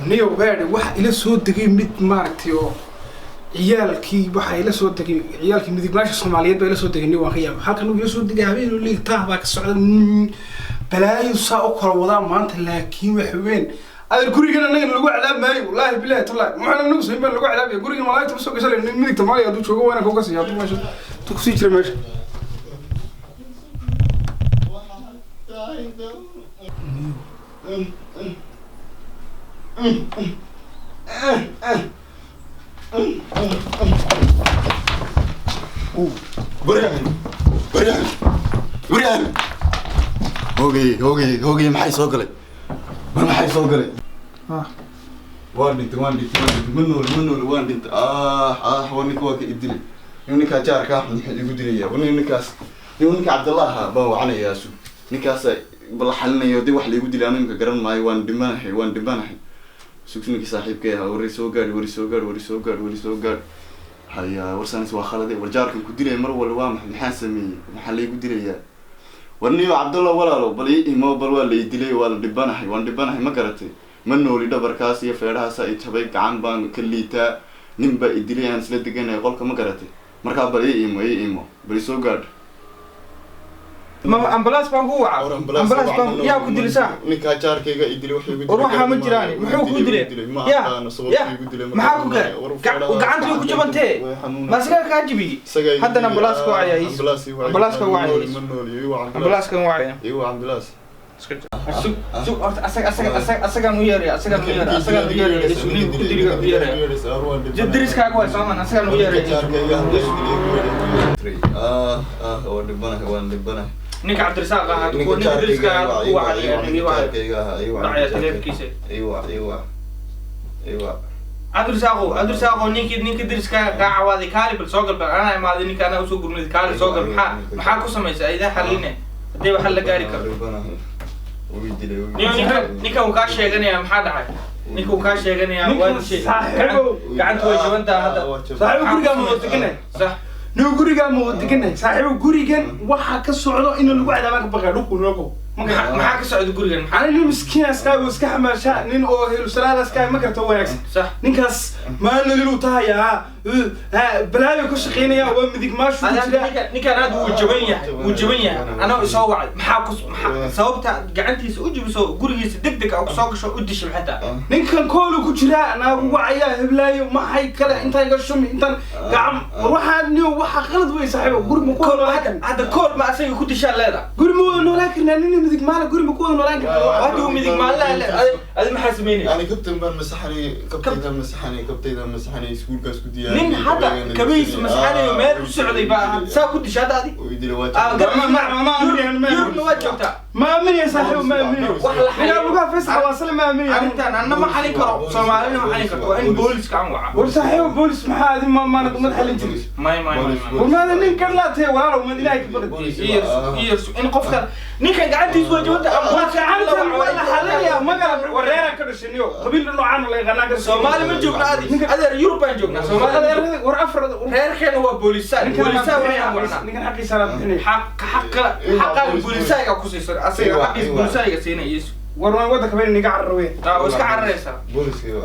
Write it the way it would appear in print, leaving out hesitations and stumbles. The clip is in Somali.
نيو بعد واحد إلى صوت دقيق مت مارتيو عيالكي واحد إلى صوت دقيق عيالكي مديك ماشي الصوماليات بإلى صوت دقيق نيو أخيام حكنا إلى صوت دقيق هبين اللي تهبك السعودية بلاي وصاق وضع ما أنت لكن وحوين هذا الكوري كنا نيجي نلقوا على ماي والله بالله طلع ما إحنا نوصل بين نلقوا على الكوري ما لا تبصق سلام مديك تمالي هذا شو جوانا فوق سيا طول ماشي تكسير ماشي بريان هوجي ما حيسوقلي ما حيسوقلي واندت منو واندت وانك واك يدلي يونك جارك احمد يقدريا ونك عبد الله باو علي ياسو نكاس بلا حلنيو دي wax la igu dilay animka garan maayo waan dhimanahay suuqninkii saaxiibkay ahaa wari soo gaar haya warsanis waa khaladay warjaarkan ku dilay mar walba waa maxaan sameeyay maxaa la igu dilayaa warniyo Cabdullah walaalo bal imo bal waa la dilay waa la dhibanahay ma garatay ma nooli dhabarkaas iyo feedhahaas ay tabay gacan baan ka liitaa ninba idilay aan isla deganay qolka ma garatay marka bal imo bal soo gaar ما أمبلاس بانقوة أمبلاس بان يا كودي لسا نكا جاركيغا يدلي وحي يقول وروحها ما جيراني محو كودي يا محاكو قال وقعنت لو كجبنتي ما سكا كاجبي هذا أمبلاس كواعي أمبلاس كواعي أمبلاس كواعي ايوه أمبلاس شوف أسكا نويري سوني كودي نويري جدريس كاكوا سامان أسكا نويري وان نيك عبد الرزاق هو نيك درس كا هو ايوه عبد الرزاق نيك درس كا عوادي كالي بالسوق انا ما نيك انا وسو غرمد كالي سوق maxaa ku sameeyay ayda xaline hadii wax la gaari karo ninka uu ka sheeganaya maxaa dhacay ninka uu ka sheeganaya waa shay gacanta way jabanta hada saaxiib guriga ma wadagnay sax نو غوريغا مو دغنay saaxiib gurigan waxa ka socdo in lagu cadaabaa baqay dhulku rogo maxaa ka socdo gurigan maxaa nin miskiin aska oo iska xamaasha nin oo helo salaad aska ma karto wanaagsan sax ninkaas ma nalilu taaya balaayo ku shaqeynaya waa midig ma shu ninkan aad uu jaban yahay ana soo wacay maxaa sababta gacantiisa u jibiso gurigiisa degdeg ah soo gasho u dishay xataa ninkan koolu ku jira ana wacaya heblaayo ma hay kale inta iga shumi intan gacam waxa qalad way saaxiib guri ma kool hada kool ma asaga ku dishaa leeda guri ma noolaakarna nin midig maala guri ma kool noolaan karna waxa uu midig maala adi ma xasmeeyay ani kabtan baan masaxani iskuulkaas ku diyaar nin hada kabiis masaxani meel u socday baa saa ku dishaa daadi ما من يا صاحبي ما من وحلا لغا فيصل واصل ما من انتان انا ما حلين كرو سومالينا ما حلين كرو ان بوليس كان وعا وصاحب بوليس ما هذه ما نقدر حلين جري ما وما نين كان لا تي ولا ما ديناك بدك يرس ان قفك نين كان قاعد يسوي جوده ما كان ولا حلين يا ما قال ورينا كدشنيو قبيل نوعان ولا غناك سومالي ما جوجنا هذا يوروبان جوجنا سومالي ور افرد غير كان هو بوليسان ويا نين حقي سلام حق البوليسايا كوسيسر أصير حقيقي بوليسايا سينا يسوع ورنا وده كمان نيجي عرّوين. وإسكع عرّيسا. بوليسي